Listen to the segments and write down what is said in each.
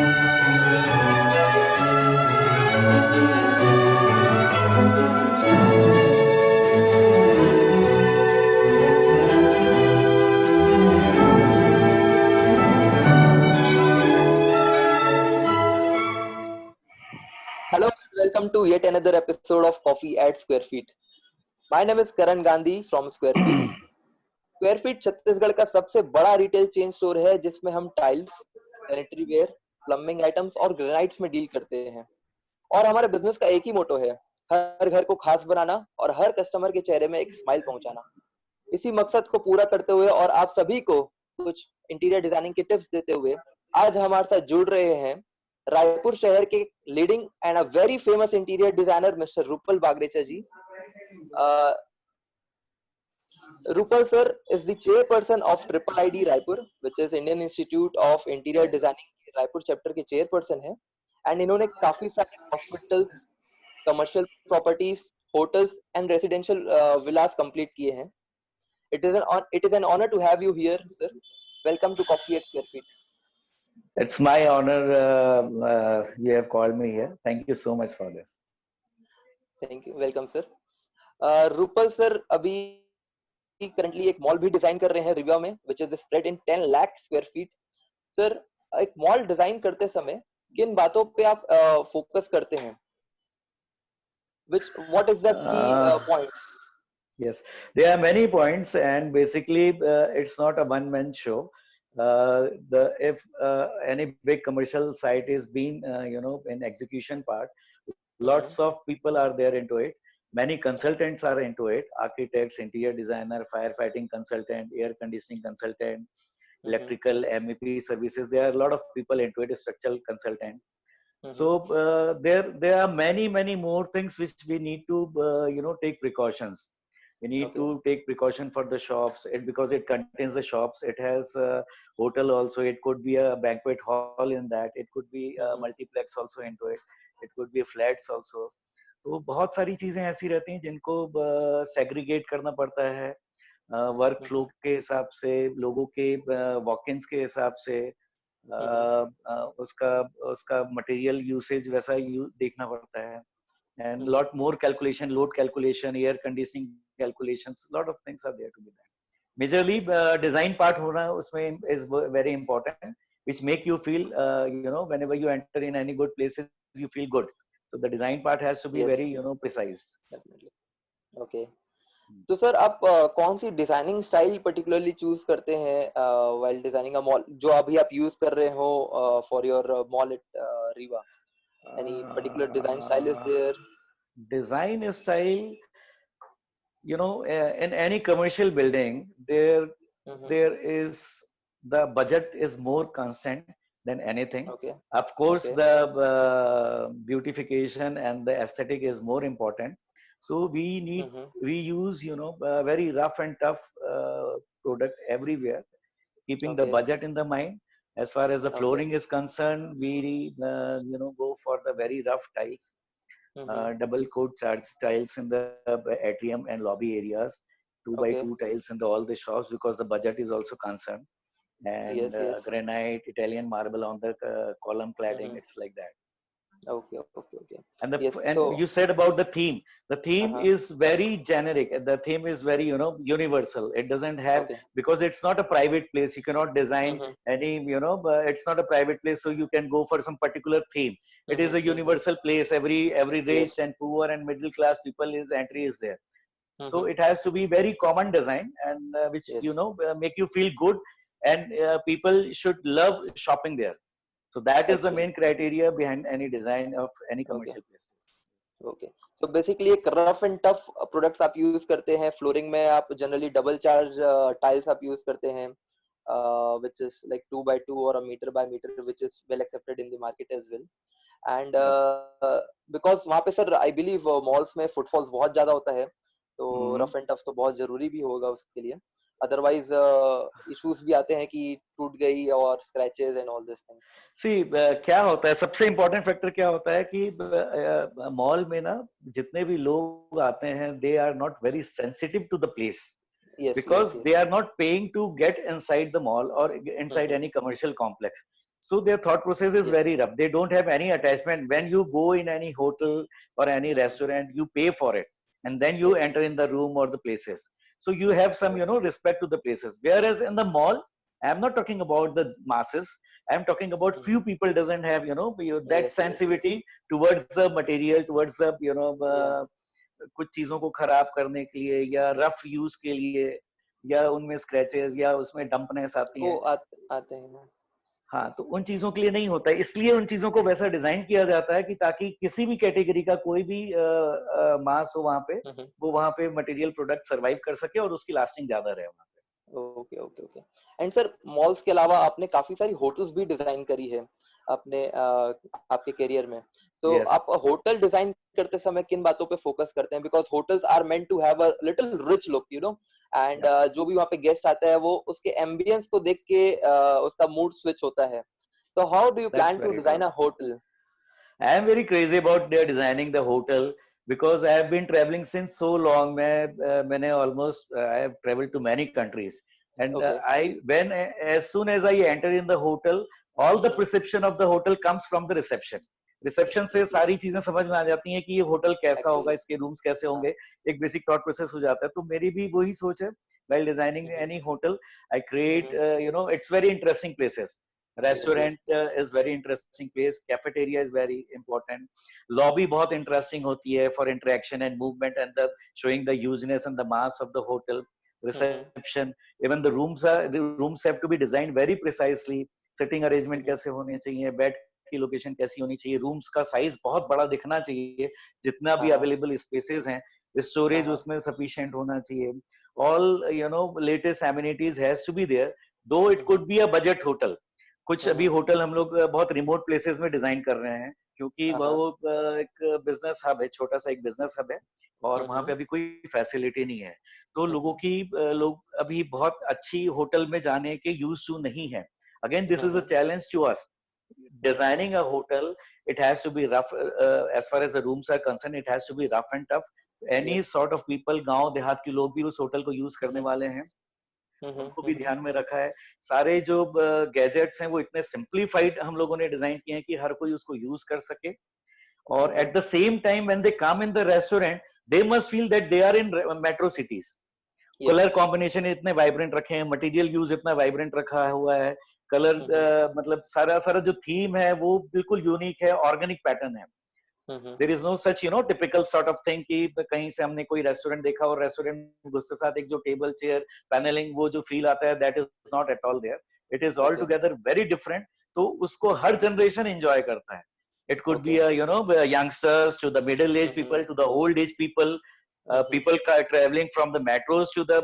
Hello and welcome to yet another episode of Coffee at Square Feet. My name is Karan Gandhi from Square Feet. Square feet Chhattisgarh का सबसे बड़ा retail chain store है जिसमें हम tiles, sanitary ware, plumbing items और granites में deal करते हैं। और हमारे बिजनेस का एक ही मोटो है, हर घर को खास बनाना और हर कस्टमर के चेहरे में एक स्माइल पहुंचाना। इसी मकसद को पूरा करते हुए और आप सभी को कुछ इंटीरियर डिजाइनिंग के टिप्स देते हुए आज हमारे साथ जुड़ रहे हैं रायपुर शहर के leading and a very famous interior designer mister Rupal Bagrecha ji. Rupal sir is the chairperson of Triple ID Raipur, which is Indian Institute of Interior Designing के रायपुर चैप्टर के चेयरपर्सन है। एंड इन्होंने काफी सारे hospitals, commercial properties, hotels and residential Vilas complete किए हैं। it is an honor to have you here, sir. Welcome to Coffee at Square Feet. It's my honor you have called me here. Thank you so much for this. Thank you. Welcome, sir. Rupal sir अभी currently एक mall भी design कर रहे हैं रिवा में, which is spread in 10 lakh square feet. Sir, एक mall design करते समय किन बातों पे आप फोकस करते हैं? What is the key points? Yes, there are many points, and basically it's not a one-man show. If any big commercial site is being in execution part, lots of people are there into it. Many consultants are into it: architects, interior designer, firefighting consultant, air conditioning consultant, electrical MEP services. There are a lot of people into it, structural consultant. So there are many more things which we need to take precautions. We need to take precaution for the shops, because it contains the shops. It has a hotel also. It could be a banquet hall in that. It could be a multiplex also into it. It could be flats also. तो बहुत सारी चीजें ऐसी रहती हैं जिनको segregate करना पड़ता है वर्क फ्लो के हिसाब से, लोगों के वॉक-इन्स के हिसाब से, उसका मटेरियल यूसेज वैसा देखना पड़ता है, and lot more calculation, load calculation, air conditioning calculations, lot of things are there to be done. Majorly design part होना उसमें is very important, which make you feel whenever you enter in any good places you feel good. So the design part has to be very precise. Definitely. Okay. तो sir आप कौन सी designing style particularly choose करते हैं while designing अ mall, जो अभी आप use कर रहे हो for your mall at Rewa? Any particular design style is there? Design style, in any commercial building there is, the budget is more constant than anything. Of course the beautification and the aesthetic is more important. So we use very rough and tough product everywhere, keeping the budget in the mind. As far as the flooring is concerned, we go for the very rough tiles, double coat charge tiles in the atrium and lobby areas, 2x2 tiles in all the shops, because the budget is also concerned, and granite, Italian marble on the column cladding. It's like that. Okay. And you said about the theme. The theme is very generic. The theme is very universal. It doesn't have, because it's not a private place. You cannot design any it's not a private place, so you can go for some particular theme. It is a universal place. Every race and poor and middle class people entry is there. So it has to be very common design, and which make you feel good, and people should love shopping there. So that is the main criteria behind any design of any commercial places. Okay. So basically एक rough and tough products आप use करते हैं. Flooring में आप generally double charge tiles आप use करते हैं, which is like 2x2 or a meter by meter, which is well accepted in the market as well. And because वहाँ पे सर I believe malls में footfalls बहुत ज़्यादा होता है, तो rough and tough तो बहुत जरूरी भी होगा उसके लिए. Otherwise issues भी आते हैं कि टूट गई और scratches and all these things. See, क्या होता है, सबसे important factor क्या होता है कि मॉल में ना जितने भी लोग आते हैं, they are not very sensitive to the place. Because they are not paying to get inside the mall or inside any commercial complex. So their thought process is Yes. very rough. They don't have any attachment. When you go in any hotel or any restaurant, you pay for it, and then you Yes. enter in the room or the places. So you have some, you know, respect to the places. Whereas in the mall, I'm not talking about the masses. I'm talking about few people doesn't have, you know, that Yes. Yes. Yes. sensitivity towards the material, towards the, you know, Yeah. कुछ चीजों को खराब करने के लिए या rough use के लिए या उनमें स्क्रैचेस या उसमें डंपनेस आती वो हैं। आते हैं ना। हाँ, तो उन चीजों के लिए नहीं होता है, इसलिए उन चीजों को वैसा डिजाइन किया जाता है कि ताकि किसी भी कैटेगरी का कोई भी मास हो वहां पे, वो वहां पे मटेरियल प्रोडक्ट सरवाइव कर सके और उसकी लास्टिंग ज्यादा रहे वहां पे। Okay okay okay. And sir, malls के अलावा आपने काफी सारी होटल्स भी डिजाइन करी है अपने आपके करियर में। सो यस, आप होटल डिजाइन करते समय किन बातों पे फोकस करते हैं? Because hotels are meant to have a little rich look, you know, and जो भी वहाँ पे गेस्ट आता है वो उसके एम्बियंस को देख के उसका मूड स्विच होता है। So how do you that's plan to very true. Design a hotel? I am very crazy about designing the hotel because I have been traveling since so long. मैंने almost I have traveled to many countries, and okay. I when as soon as I enter in the hotel, all the perception of the hotel comes from the reception. Reception से सारी चीजें समझ में आ जाती हैं कि ये होटल कैसा होगा, एक्चुअली। इसके रूम्स कैसे हाँ। होंगे, एक बेसिक थॉट प्रोसेस हो जाता है। तो मेरी भी वही सोच है, while designing any hotel, I create, you know, it's very interesting places. Yes yes. Restaurant is very interesting place. Cafeteria is very important. Lobby बहुत interesting होती है for interaction and movement and the showing the hugeness and the mass of the hotel. Reception, even the rooms have to be designed very precisely. Sitting arrangement कैसे होने चाहिए, bed की location कैसी होनी चाहिए, रूम्स का साइज बहुत बड़ा दिखना चाहिए, जितना भी हाँ हाँ अवेलेबल स्पेसेस हैं, हाँ स्टोरेज हाँ। उसमें सफिशिएंट होना चाहिए, all you know latest amenities has to be there, though it could be a budget hotel. कुछ अभी होटल हम लोग बहुत रिमोट प्लेसेस में डिजाइन कर रहे हैं, क्योंकि हाँ हाँ। वो एक बिजनेस हब है, छोटा सा एक बिजनेस हब है, और वहां पे अभी कोई फैसिलिटी नहीं है। तो लोग अभी बहुत अच्छी होटल में जाने के यूज टू नहीं है। Again this is a challenge to us, designing a hotel. It has to be rough, as far as the rooms are concerned, it has to be rough and tough. Any yes. sort of people, गांव देहात के लोग भी उस hotel को use करने वाले हैं, उनको भी ध्यान में रखा है। सारे जो गैजेट्स हैं वो इतने सिंप्लीफाइड हम लोगों ने डिजाइन किए हैं कि हर कोई उसको यूज कर सके, और at the same time when they come in the restaurant, they must feel that they are in metro cities. Colour yes. Combination इतने वाइब्रेंट रखे हैं, मटेरियल यूज इतना वाइब्रेंट रखा हुआ है, कलर मतलब सारा सारा जो थीम है वो बिल्कुल यूनिक है, ऑर्गेनिक पैटर्न है। There is no such, you know, typical sort of thing कि कहीं से हमने कोई रेस्टोरेंट देखा और रेस्टोरेंट में घुसते साथ एक जो टेबल चेयर पैनलिंग वो जो फील आता है, that is not at all there. It is all okay together very different. तो उसको हर जनरेशन एंजॉय करता है। It could okay. Be you know youngsters to the middle age people to the old age people, people traveling from the metros to the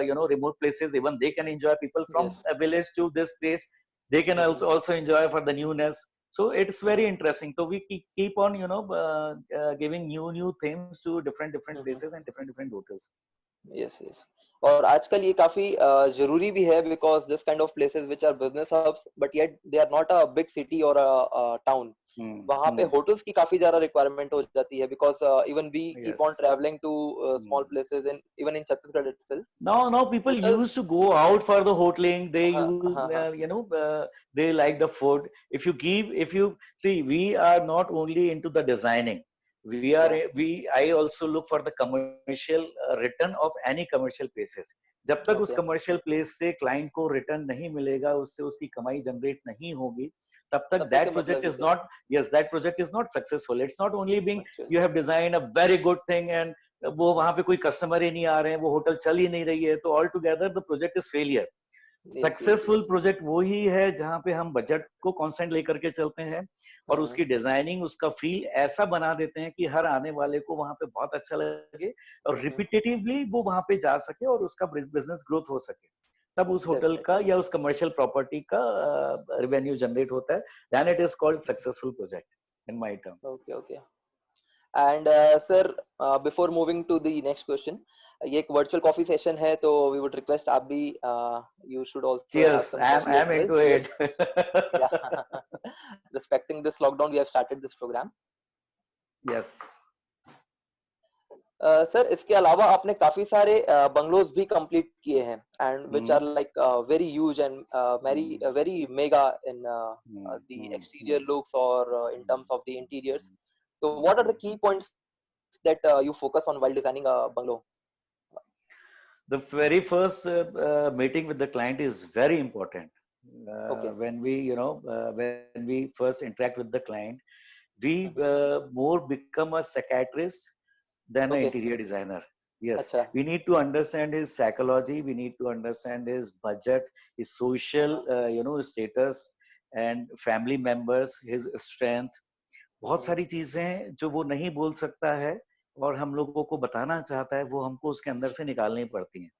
you know remote places, even they can enjoy. People from yes. a village to this place, they can also enjoy for the newness. So it's very interesting. So we keep on, you know, giving new themes to different places and different hotels. Yes yes. और आजकल ये काफी जरूरी भी है, because this kind of places which are business hubs but yet they are not a big city or a town, वहां पे Hmm. Hotels की काफी ज्यादा रिक्वायरमेंट हो जाती है, because even we keep on Yes. Travelling to small Hmm. Places in even in Chhattisgarh itself. Now people hotels. used to go out for the hoteling. They हाँ use, हाँ हाँ। you know, they like the food. If you see, we are not only into the designing. या I also look for the commercial return of any commercial places. जब तक उस okay. commercial place से client को return नहीं मिलेगा, उससे उसकी कमाई generate नहीं होगी, तब तक तब तक के that project मतलब ही is क्या? not, yes, that project is not successful. It's not only being, actually. you have designed a very good thing and वो वहां पे कोई कस्टमर ही नहीं आ रहे हैं, वो होटल चल ही नहीं रही है, तो all together the project is failure. Yes yes successful yes. Project वो ही है जहां पे हम बजट को कांस्टेंट लेकर के चलते हैं और उसकी डिजाइनिंग, उसका फील ऐसा बना देते हैं कि हर आने वाले को वहां पे बहुत अच्छा लगे और रिपीटेटिवली वो वहां पे जा सके और उसका बिजनेस ग्रोथ हो सके। तब उस होटल का डेफिनेटली। या उस कमर्शियल प्रॉपर्टी का रेवेन्यू जनरेट होता है, then it is called successful project in my term. Okay okay. And sir, before moving to the next question, ये एक वर्चुअल कॉफी सेशन है, तो वी वुड रिक्वेस्ट आप भी you should also have Cheers, some coffee I'm as well. into it. Yes. Yeah. Respecting this lockdown, we have started this program. Yes. Sir इसके अलावा आपने काफी सारे बंगलोज भी कंप्लीट किए हैं and which are Hmm. Like very huge and very Hmm. Very mega in Hmm. The Hmm. Exterior Hmm. looks or in Hmm. terms of the interiors. So what are the key points that you focus on while designing a bungalow? The very first meeting with the client is very important. Okay. When we, when we first interact with the client, we Mhm. more become a psychiatrist than an Okay. interior designer. Yes, अच्छा. we need to understand his psychology. We need to understand his budget, his social, Uh-huh. status, and family members, his strength. बहुत Mhm. सारी चीजें जो वो नहीं बोल सकता है और हम लोगों को बताना चाहता है, वो हमको उसके अंदर से निकालनी पड़ती हैं।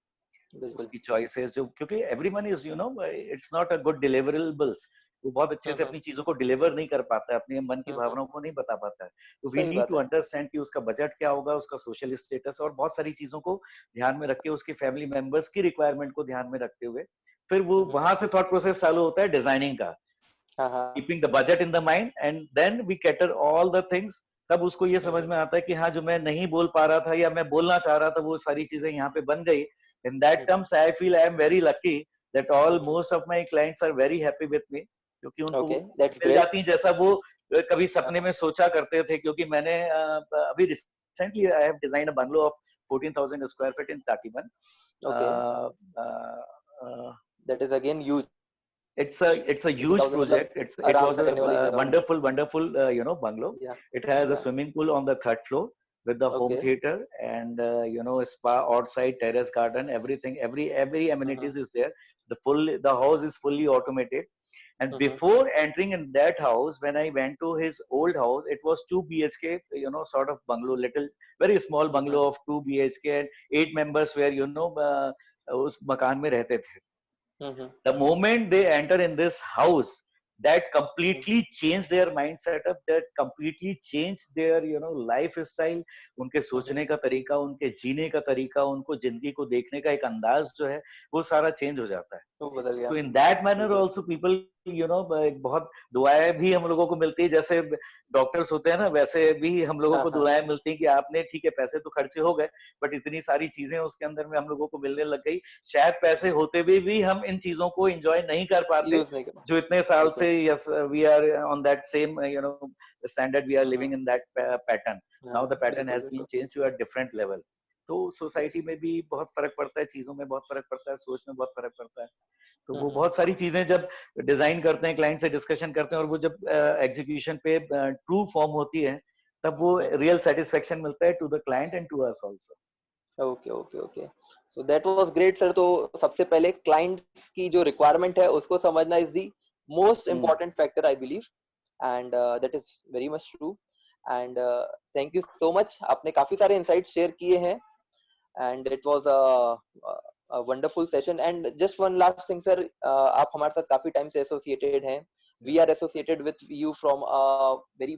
बिल्कुल. उसकी चॉइसेस जो, क्योंकि everyone is it's not a good deliverables, वो बहुत अच्छे से हम्म. अपनी चीजों को डिलीवर नहीं कर पाता है, अपने मन की हम्म. भावनाओं को नहीं बता पाता है। तो वी सही नीड बात टू है. अंडरस्टैंड कि उसका बजट क्या होगा, उसका सोशल स्टेटस और बहुत सारी चीजों को ध्यान में रख के, उसके फैमिली मेंबर्स की रिक्वायरमेंट को ध्यान में रखते हुए फिर वो हम्म. वहां से थॉट प्रोसेस चालू होता है डिजाइनिंग का, हाँ हाँ. Keeping the budget in the mind and then we cater all the things. तब उसको ये समझ हम्म. में आता है कि हाँ, जो मैं नहीं बोल पा रहा था या मैं बोलना चाह रहा था, वो सारी चीजें यहाँ पे बन गई। In that hmm. Terms I feel I am very lucky that all hmm. Most of my clients are very happy with me, क्योंकि उनको वो ओके, दैट्स मिल ग्रेट. जाती है जैसा वो कभी सपने में सोचा करते थे। क्योंकि मैंने अभी recently I have design a bungalow of 14,000 square feet in Tatiban. Okay. That is again huge. It's a huge 14,000 मतलब project. It आराम was से a रहने वाली जगह होगी. wonderful bungalow. या. It has a या. swimming pool on the third floor with the home okay. theater and a spa outside, terrace garden, everything. Every hmm. amenities is there. The house is fully automated. And hmm. before entering in that house, when I went to his old house, it was 2 BHK, sort of bungalow, little very small hmm. bungalow of 2 BHK, and 8 members were उस मकान में रहते थे। हम्म. The moment they enter in this house, that completely changed their mind setup, that completely changed their lifestyle, उनके हम्म. सोचने का तरीका, उनके जीने का तरीका, उनको जिंदगी को देखने का एक अंदाज जो है वो सारा चेंज हो जाता है। वो बदल गया. तो इन दैट मैनर बिल्कुल. ऑल्सो पीपल बहुत दुआएं भी हम लोगों को मिलती है, जैसे डॉक्टर्स होते हैं ना, वैसे भी हम लोगों हाँ को हाँ. दुआएं मिलती हैं कि आपने ठीक है, पैसे तो खर्चे हो गए, बट इतनी सारी चीजें उसके अंदर में हम लोगों को मिलने लग गई। शायद पैसे होते हुए भी हम इन चीजों को एंजॉय नहीं कर पाते, यूज नहीं करना. जो इतने साल बिल्कुल. से, yes, we are on that same standard, we are hmm. Living in that pattern. हाँ, नाउ द पैटर्न बिल्कुल हैज बीन बिल्कुल. Change to a different level. तो यस. सोसाइटी में भी बहुत फर्क पड़ता है, चीजों में बहुत फर्क पड़ता है, सोच में बहुत फर्क पड़ता है। तो वो हम्म. बहुत सारी चीजें जब डिजाइन करते हैं, क्लाइंट से डिस्कशन करते हैं, और वो जब एग्जीक्यूशन पे ट्रू फॉर्म होती है, तब वो हम्म. रियल सेटिस्फेक्शन मिलता है to the client and to us also. Okay okay okay. So that was great sir. तो सबसे पहले क्लाइंट्स की जो रिक्वायरमेंट है उसको समझना is the most important factor I believe and that is very much true. And thank you so much. आपने काफी सारे इनसाइट्स शेयर किए हैं and it was a wonderful session. And just one last thing sir, आप हमारे साथ काफी time से एसोसिएटेड हैं. We are associated with you from a very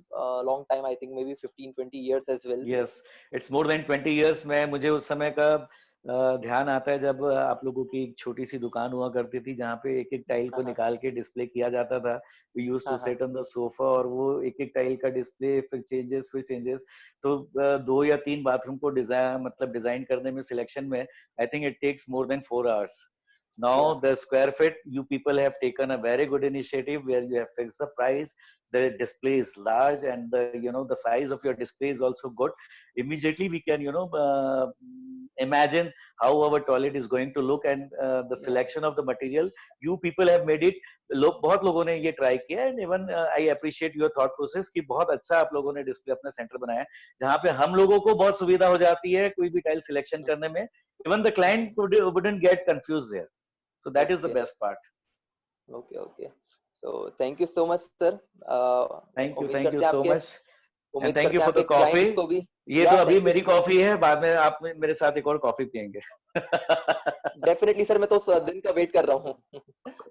long time, I think maybe 15-20 years as well. Yes, it's more than 20 years में। मुझे उस समय का ध्यान आता है जब आप लोगों की एक छोटी सी दुकान हुआ करती थी, जहाँ पे एक एक टाइल को हाँ हाँ. निकाल के डिस्प्ले किया जाता था। वी यूज टू हाँ हाँ. सिट ऑन द सोफा, और वो एक एक टाइल का डिस्प्ले, फिर चेंजेस। तो 2 या 3 बाथरूम को डिजाइन करने में, सिलेक्शन में, I think it takes more than 4 hours. Yeah. Now the square feet, you people have taken a very good initiative where you have fixed the price. The display is large, and the size of your display is also good. Immediately we can imagine how our toilet is going to look, and the Yeah. selection of the material you people have made it. बहुत लोगों ने ये try किया, and even I appreciate your thought process कि बहुत अच्छा आप लोगों ने डिस्प्ले अपना सेंटर बनाया है, जहाँ पे हम लोगों को बहुत सुविधा हो जाती है कोई भी टाइल सिलेक्शन करने में। Even the client wouldn't get confused there. So that is the Okay. best part. Okay. Okay. So thank you so much sir. उम्मीद Thank you करते हैं so आपके much, and thank you for आपके the clients coffee. को भी. ये तो या अभी थैंक यू. मेरी कॉफी है, बाद में आप मेरे साथ एक और कॉफी पियेंगे। डेफिनेटली सर, मैं तो उस दिन का वेट कर रहा हूँ.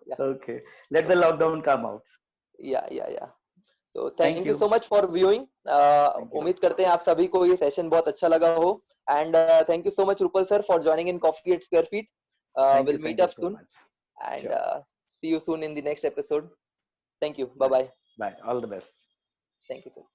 या. Okay, let the lockdown come out. या. तो Thank thank you you, so much for viewing. thank you, उम्मीद करते हैं आप सभी को ये सेशन बहुत अच्छा लगा हो. And thank you so much Rupal sir for joining in coffee at square feet. We'll meet thank you up so soon much. and Sure. see you soon in the next episode. Thank you. Bye Bye, bye. bye. All the best. Thank you, sir.